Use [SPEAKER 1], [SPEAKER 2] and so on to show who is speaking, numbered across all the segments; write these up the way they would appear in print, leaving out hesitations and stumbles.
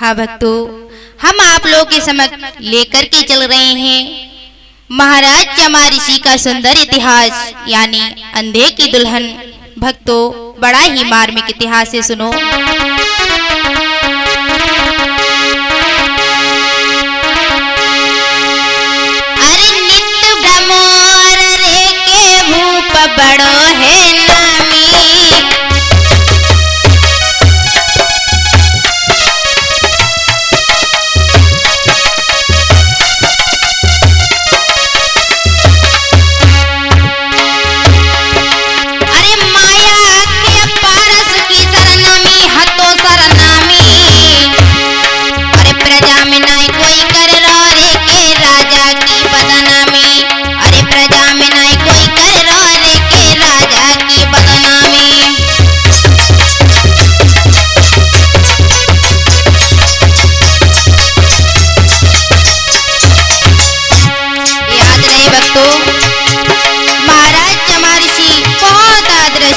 [SPEAKER 1] हाँ भक्तों, हम आप लोगों के समक्ष लेकर के चल रहे हैं महाराज चमा ऋषि का सुंदर इतिहास, यानी अंधे की दुल्हन। भक्तों, बड़ा ही मार्मिक इतिहास है, सुनो। अरे नित्य ब्रह्मोर रे के भूप बड़ो है नामी।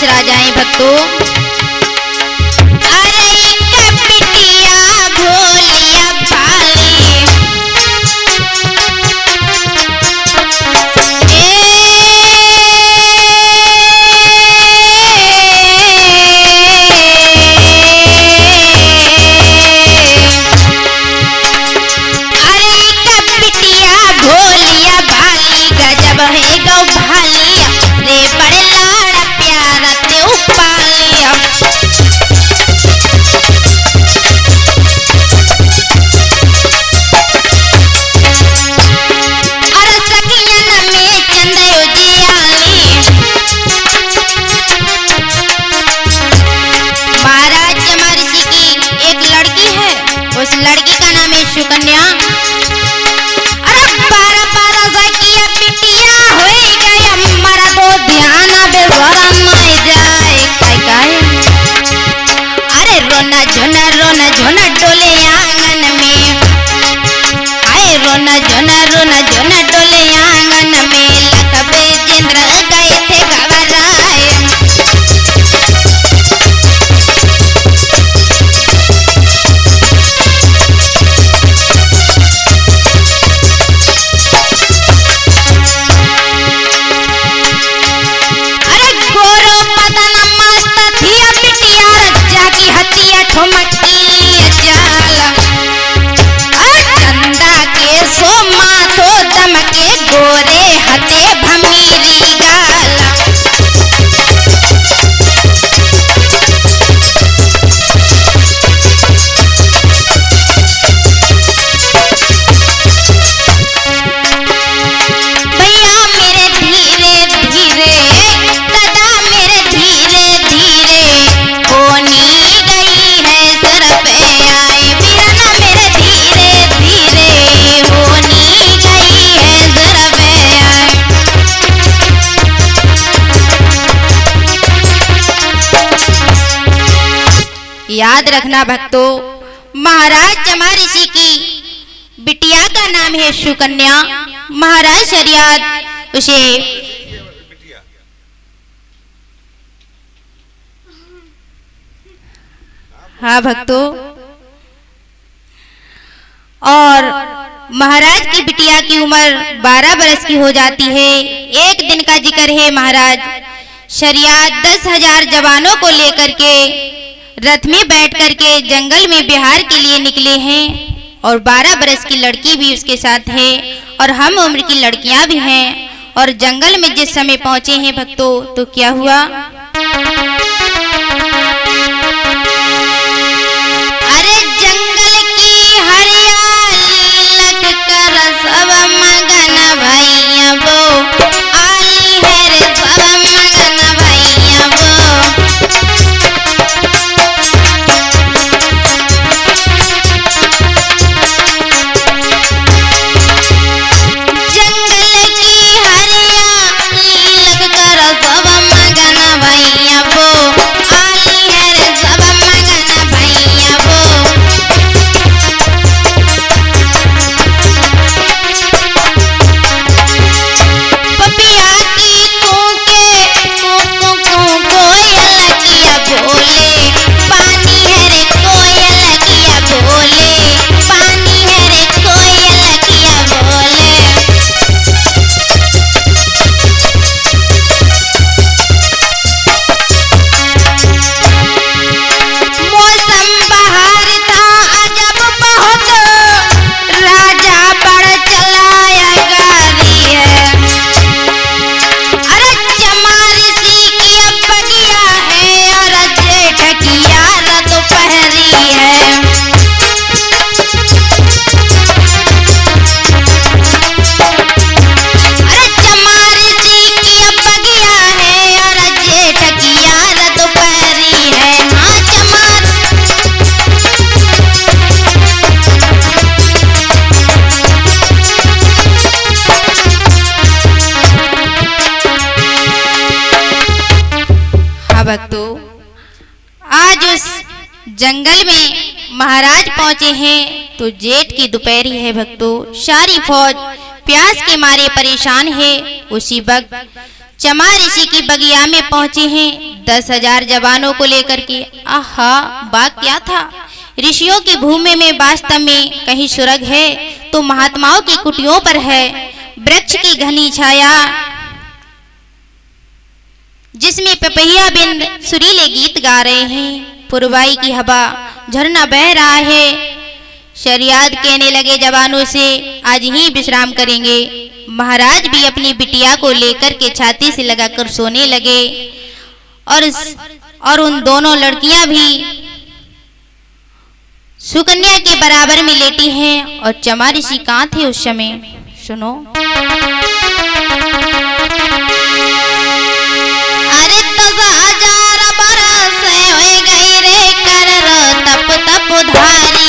[SPEAKER 1] राजाएं भक्तों, अरे कपटिया भोलिया भाली, अरे कपटिया भोलिया भाली, गजब है गौ भाली रे, बड़े लाड़ा प्यारा ते उपालिया। अरे सखियन में चंदयो जियाली, महाराज चमा ऋषि की एक लड़की है, उस लड़की का नाम है सुकन्या। अरे 12 सखिया बिटिया हो गया, हमारा तो ध्यान बेसरा नहीं जाए काय। अरे रोना झोना डोले आंगन में, आए रोना झोना डोले आंगन में, लखबे जिंद्र गए थे घबराए। अरे गोरो पतन मस्त थिया बिटिया, रज्जा की हतिया ठुमकी चाल। चंदा के सो माथो दमके, गोरे हते भमीरी गाल। भैया मेरे धीरे धीरे, दादा मेरे धीरे धीरे, होनी गई है सर पे आए। बीरना मेरे धीरे धीरे, होनी गई है सर पे आए। याद रखना भक्तों, महाराज चमा ऋषि की बिटिया का नाम है सुकन्या। महाराज शरियात उसे हाँ भक्तों, और महाराज की बिटिया की उम्र 12 बरस की हो जाती है। एक दिन का जिक्र है, महाराज शरियात 10,000 जवानों को लेकर के रथ में बैठ करके जंगल में बिहार के लिए निकले हैं, और 12 बरस की लड़की भी उसके साथ है, और हम उम्र की लड़कियां भी हैं। और जंगल में जिस समय पहुंचे हैं भक्तों, तो क्या हुआ? अरे जंगल की हरियाली लग कर सब मगन भैया वो, आली है रे सब मगन भैया वो। जंगल की हरियाली लग कर सब मगन भैया भक्तों, आज उस जंगल में महाराज पहुंचे हैं तो जेठ की दोपहरी है भक्तों। सारी फौज प्यास के मारे परेशान है। उसी वक्त चमा ऋषि की बगिया में पहुंचे हैं 10,000 जवानों को लेकर के। आहा, बात क्या था, ऋषियों की भूमि में वास्तव में कहीं स्वर्ग है तो महात्माओं की कुटियों पर है। वृक्ष की घनी छाया जिसमें पपैया बिंद सुरीले गीत गा रहे हैं। पुरवाई की हवा, झरना बह रहा है। शरियाद कहने लगे जवानों से, आज ही विश्राम करेंगे। महाराज भी अपनी बिटिया को लेकर के छाती से लगाकर सोने लगे और उन दोनों लड़कियां भी सुकन्या के बराबर में लेटी हैं। और चमा ऋषि कहाँ थे उस समय, सुनो। अरे 10,000 बरस हो गई रे कर तप तप धारी।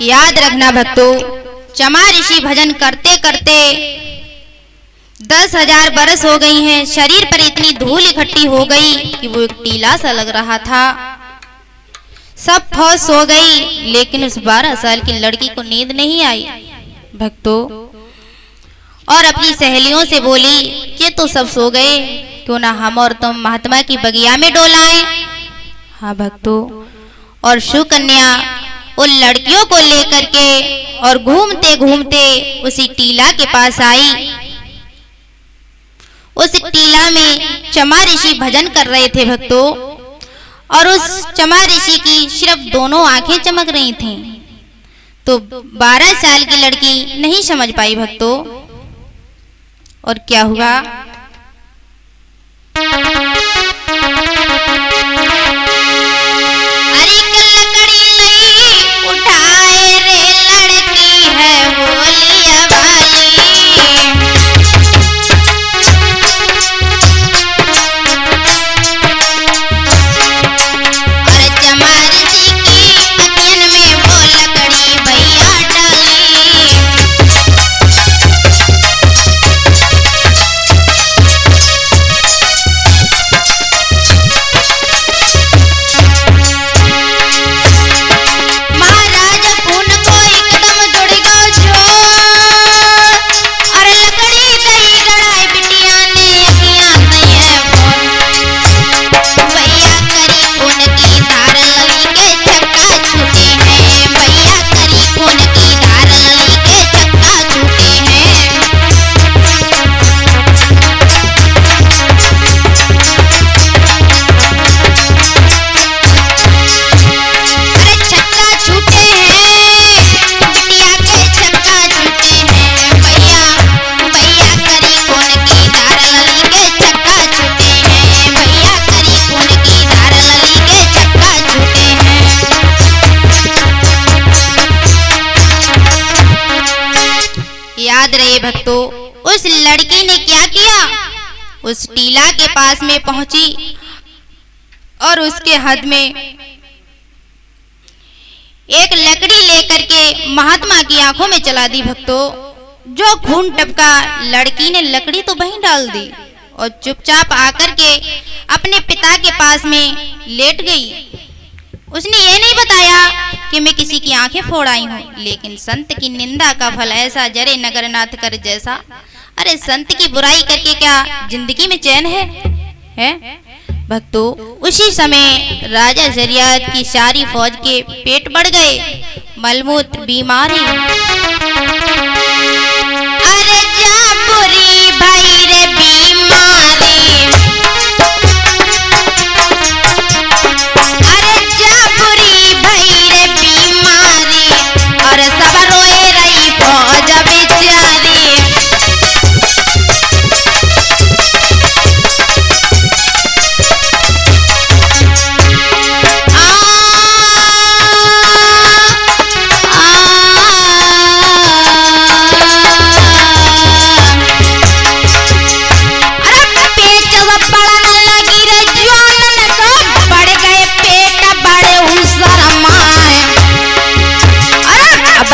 [SPEAKER 1] याद रखना भक्तों, चमा ऋषि भजन करते करते 10,000 बरस हो गई हैं। शरीर पर इतनी धूल इकट्ठी हो गई कि वो एक टीला सा लग रहा था। सब फौज सो गई, लेकिन उस 12 साल की लड़की को नींद नहीं आई भक्तों। और अपनी सहेलियों से बोली, ये तो सब सो गए, क्यों ना हम और तुम महात्मा की बगिया में डोलाएं। हाँ भक्तों, और सुकन्या उन लड़कियों को लेकर के और घूमते घूमते उसी टीला के पास आई। उस टीला में चमा ऋषि भजन कर रहे थे भक्तों, और उस चमा ऋषि की सिर्फ दोनों आंखें चमक रही थीं। तो 12 साल की लड़की नहीं समझ पाई भक्तों। और क्या हुआ, याद रहे भक्तों, उस लड़की ने क्या किया, उस टीला के पास में पहुंची और उसके हाथ में एक लकड़ी लेकर के महात्मा की आंखों में चला दी भक्तों। जो खून टपका, लड़की ने लकड़ी तो वहीं डाल दी और चुपचाप आकर के अपने पिता के पास में लेट गई। उसने ये नहीं बताया कि मैं किसी की आंखें फोड़ आई हूँ, लेकिन संत की निंदा का फल ऐसा जरे नगरनाथ कर जैसा। अरे संत की बुराई करके क्या जिंदगी में चैन है? भक्तों, उसी समय राजा शरियत की सारी फौज के पेट बढ़ गए, मलमूत्र बीमारी। अरे जा बुरी भाई रे बीमारी, अरे जा बुरी भाई रे बीमारी, और सब रोए रही फौज बेचारी।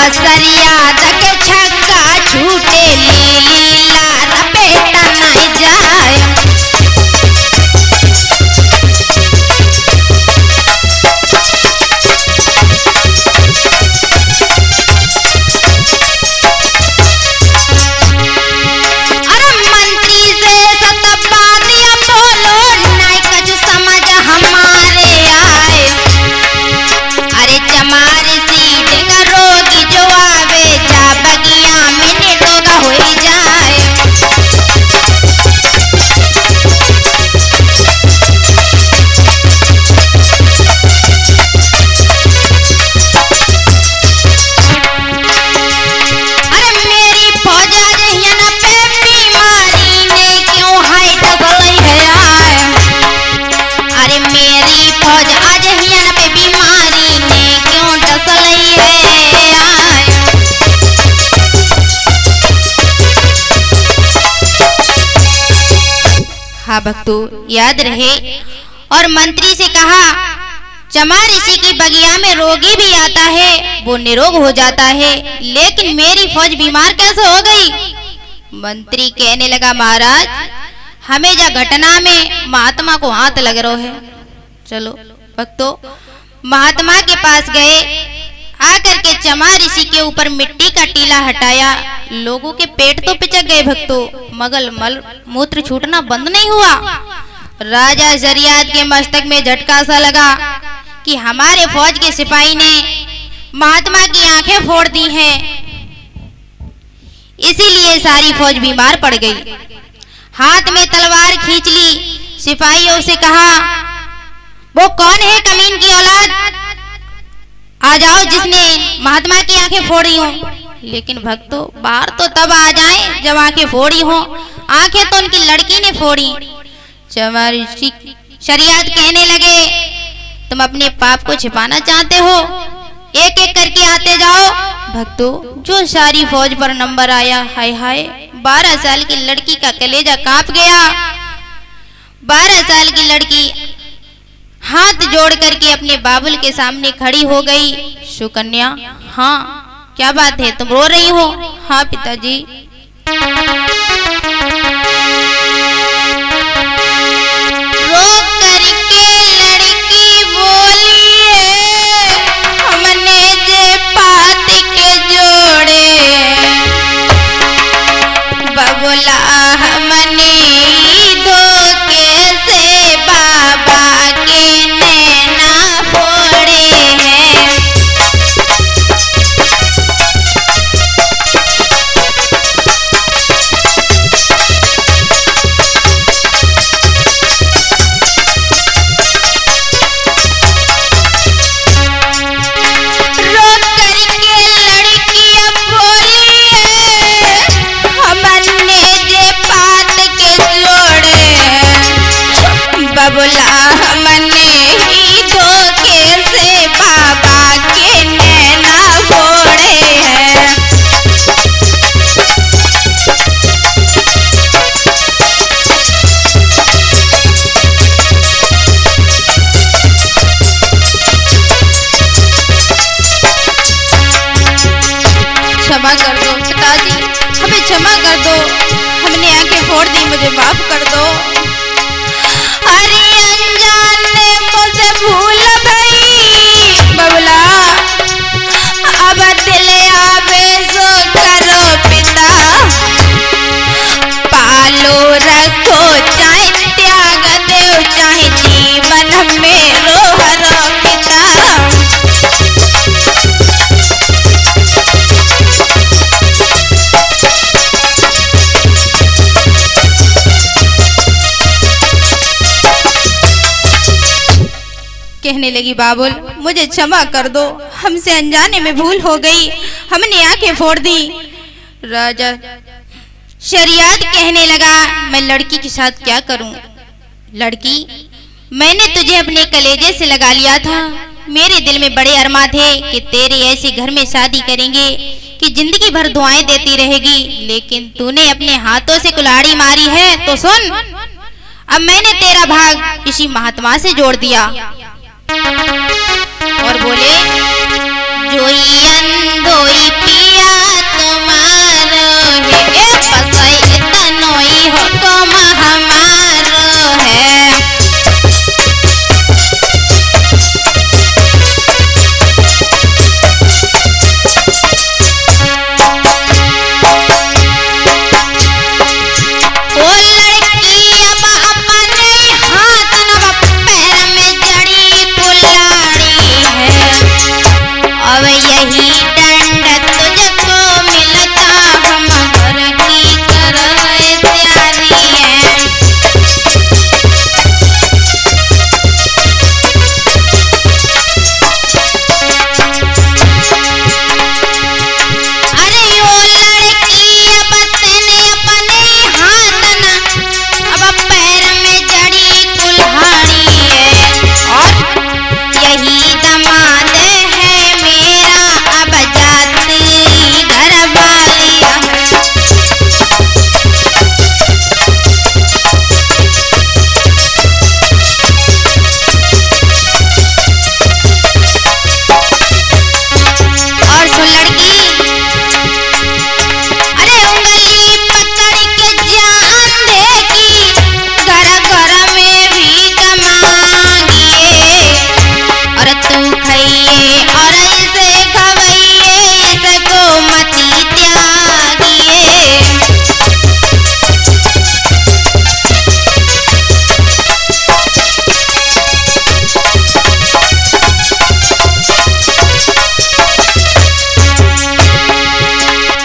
[SPEAKER 1] सरिया के छक्का छूटे लीला रपेटा नहीं जाए। अरे मंत्री से सतबा दिया बोलो, नहीं कुछ समझ हमारे आए। अरे चमारी सीट रोगी जो आवे, जा बगिया में निटोगा हो जाए। अरे मेरी फौज आज यहाँ पे बीमारी ने क्यों हाइट गई है आए। अरे मेरी फौज आज यहाँ पे बीमारी ने क्यों टसलई है आए। हाँ भक्तों, याद रहे। और मंत्री से कहा, चमार ऋषि की बगिया में रोगी भी आता है, वो निरोग हो जाता है, लेकिन मेरी फौज बीमार कैसे हो गई? मंत्री कहने लगा, महाराज हमें जा घटना में महात्मा को हाथ लग रहा है। चलो भक्तों, महात्मा के पास गए, आकर के चमार ऋषि के ऊपर मिट्टी का टीला हटाया। लोगों के पेट तो पिचक गए भक्तों, मगर मल मूत्र छूटना बंद नहीं हुआ। राजा शरियत के मस्तक में झटका सा लगा कि हमारे फौज के सिपाही ने महात्मा की आंखें फोड़ दी हैं, इसीलिए सारी फौज बीमार पड़ गई। हाथ में तलवार खींच ली, सिपाहियों से कहा, वो कौन है कमीन की औलाद, आ जाओ जिसने महात्मा की आंखें फोड़ी हो। लेकिन भक्तों, बाहर तो तब आ जाएं जब आंखें फोड़ी हो, आंखें तो उनकी लड़की ने फोड़ी। चमार ऋषि शरियत कहने लगे, तुम अपने पाप को छिपाना चाहते हो, एक एक करके आते जाओ। भक्तों, जो सारी फौज पर नंबर आया, हाय हाय, 12 साल की लड़की का कलेजा कांप गया। 12 साल की लड़की हाथ जोड़ करके अपने बाबुल के सामने खड़ी हो गई। सुकन्या, हाँ क्या बात है, तुम रो रही हो? हाँ पिताजी। रो करके लड़की बोली है, हमने जे पात के जोड़े, बबुला हमने धोखे से बाबा के नैना फोड़े हैं। बबुला हमने ही धोखे से बाबा के नैना फोड़े हैं। क्षमा कर दो पिताजी, हमें क्षमा कर दो, हमने आंखें फोड़ दी, मुझे माफ कर दो। अरे अनजाने मुझसे भूल गई बबुला, अब दिल आवे सो करो पिता, पालो रखो चाहे त्याग देव, चाहे जीवन में रोहरो पिता। कहने लगी बाबुल, मुझे क्षमा कर दो, हमसे अनजाने में भूल हो गई, हमने आंखें फोड़ दी। राजा शरियात कहने लगा, मैं लड़की के साथ क्या करूं? लड़की, मैंने तुझे अपने कलेजे से लगा लिया था, मेरे दिल में बड़े अरमा थे कि तेरे ऐसे घर में शादी करेंगे कि जिंदगी भर दुआएं देती रहेगी, लेकिन तूने अपने हाथों से कुल्हाड़ी मारी है। तो सुन, अब मैंने तेरा भाग किसी महात्मा से जोड़ दिया। और बोले, जोई अंधोई पिया तुम्हारो है, पसई तनोई हो तुम हमारो है। ओ लड़की अब अपने हाथ न पैर में जड़ी कुल्हाड़ी है, अब यही दंड तुझको मिलता, हम घर की करवे तैयारी है। अरे ओ लड़की अब तेने अपने हाथ न अब पैर में जड़ी कुल्हाड़ी है, और यही दमाद है मेरा, अब जाती घर वाली है। और सुन लड़की, अरे उंगली पकड़ के जान देगी, घर घर में भी कमांगिए, और तू खाइए और इसे खवाइए, इसको मती त्यागिए।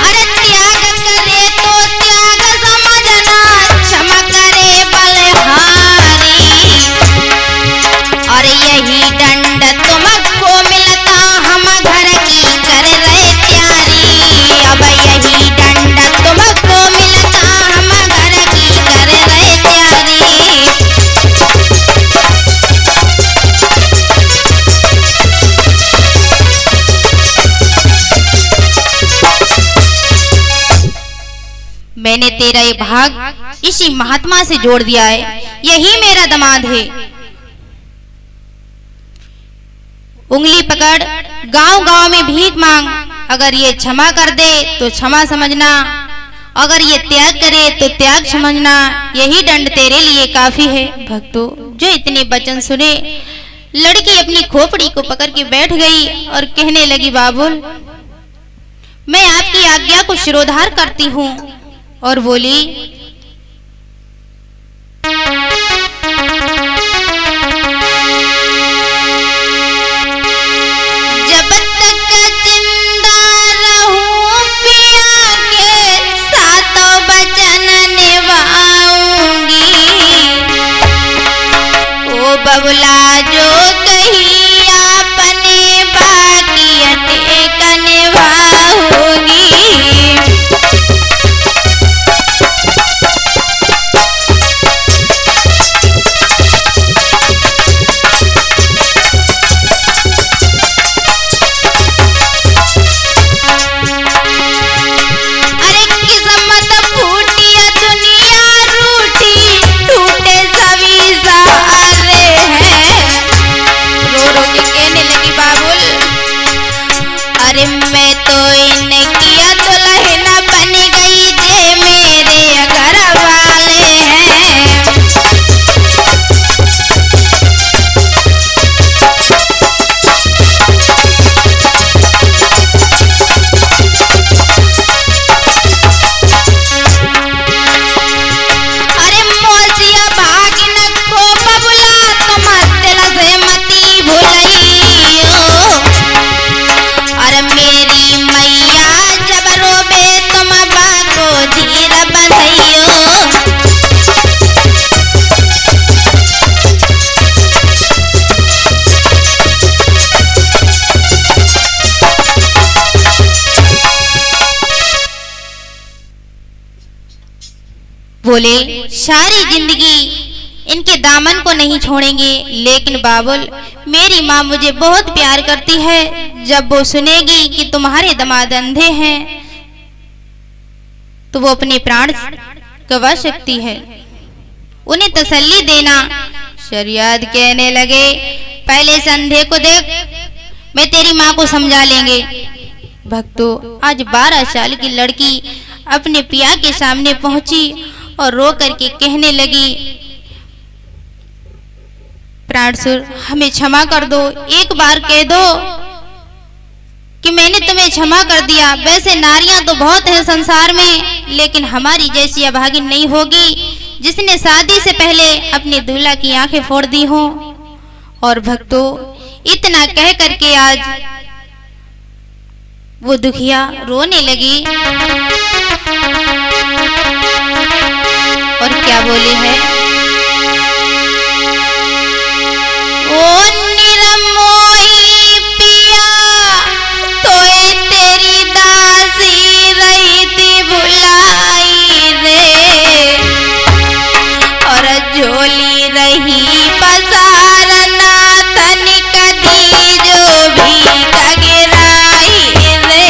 [SPEAKER 1] अरे त्याग करे तो त्याग समझना, क्षमा करे बलहारी, और यही दंड तुमको मिलता, हम घर की कर रहे तैयारी, अब यही दंड तुमको मिलता, हम घर की कर रहे तैयारी। मैंने तेरा ये भाग इसी महात्मा से जोड़ दिया है, यही मेरा दामाद है। उंगली पकड़ गांव-गांव में भीख मांग, अगर ये क्षमा कर दे तो क्षमा समझना, अगर ये त्याग करे तो त्याग समझना, यही दंड तेरे लिए काफी है। भक्तों, जो इतने वचन सुने, लड़की अपनी खोपड़ी को पकड़ के बैठ गई और कहने लगी, बाबुल, मैं आपकी आज्ञा को शिरोधार करती हूँ। और बोली, जब तक जिंदा रहूं पिया के सातों वचन निभाऊंगी, ओ बबुला जो कही आपने बाकी अटेक निभाऊंगी। अरे मैं तो इन्हें किया दुल्हन बन गई जे बोले सारी जिंदगी इनके दामन को नहीं छोड़ेंगे, लेकिन बाबुल मेरी माँ मुझे बहुत प्यार करती है। जब वो सुनेगी कि तुम्हारे दामाद अंधे हैं तो वो अपने प्राण गंवा सकती है। उन्हें तसल्ली देना। शरियात कहने लगे पहले इस अंधे को देख, मैं तेरी माँ को समझा लेंगे। भक्तों, आज 12 साल की लड़की अपने पिया के सामने पहुंची और रो करके कहने लगी, प्राणसुर हमें क्षमा कर दो, एक बार कह दो कि मैंने तुम्हें क्षमा कर दिया। वैसे नारियां तो बहुत हैं संसार में, लेकिन हमारी जैसी अभागिन नहीं होगी जिसने शादी से पहले अपने दूल्हा की आंखें फोड़ दी हो। और भक्तों, इतना कह करके आज वो दुखिया रोने लगी और क्या बोली है, ओ निरमोही पिया तोए तेरी दासी रही थी भुलाई रे, और झोली रही पसारना तनिक दी जो भी कगराई रे।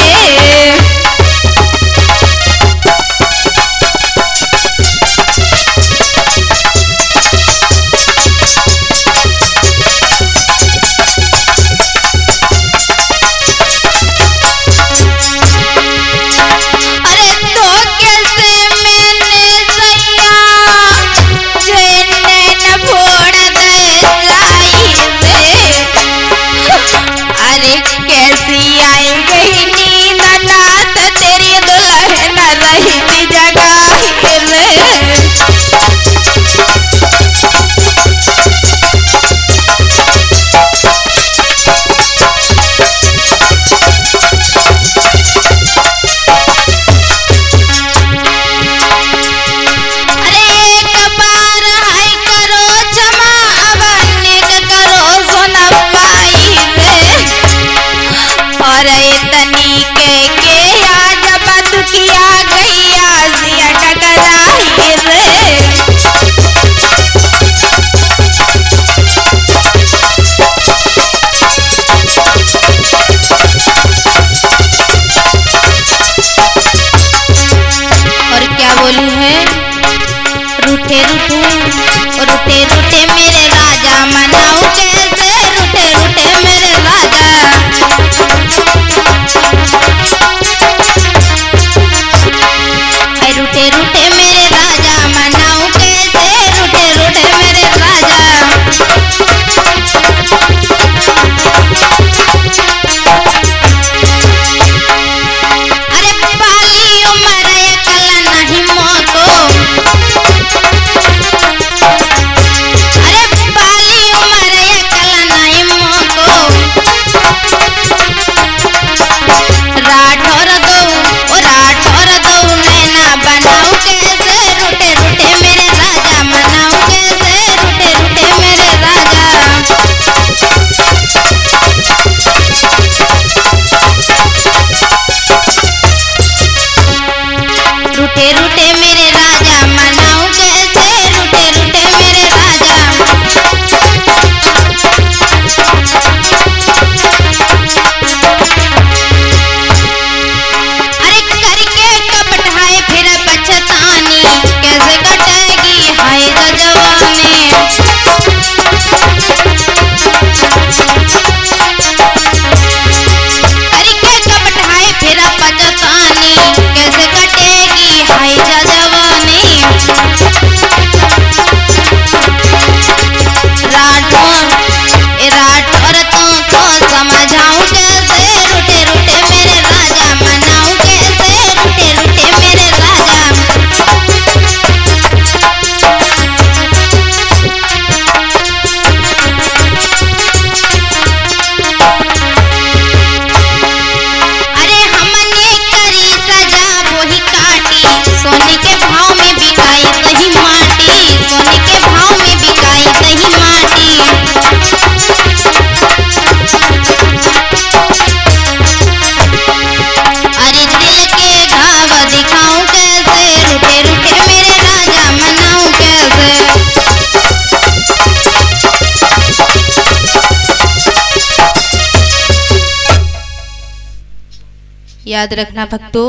[SPEAKER 1] याद रखना भक्तों,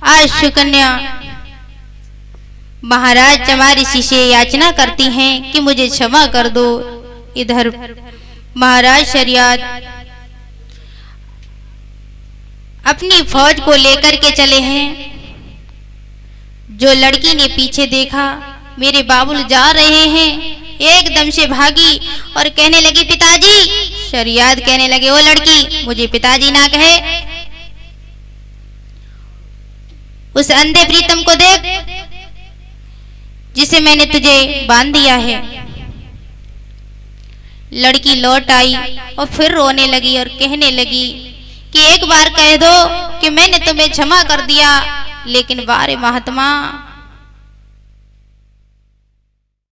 [SPEAKER 1] आज सुकन्या महाराज चमार ऋषि से याचना करती हैं कि मुझे क्षमा कर दो। इधर महाराज शरियात अपनी फौज को लेकर के चले हैं। जो लड़की ने पीछे देखा मेरे बाबुल जा रहे हैं, एकदम से भागी और कहने लगी पिताजी। शरियात कहने लगे ओ लड़की, मुझे पिताजी ना कहे, उस अंधे प्रीतम को देख जिसे मैंने तुझे बांध दिया है। लड़की लौट आई और फिर रोने लगी और कहने लगी कि एक बार कह दो कि मैंने तुम्हें क्षमा कर दिया, लेकिन वारे महात्मा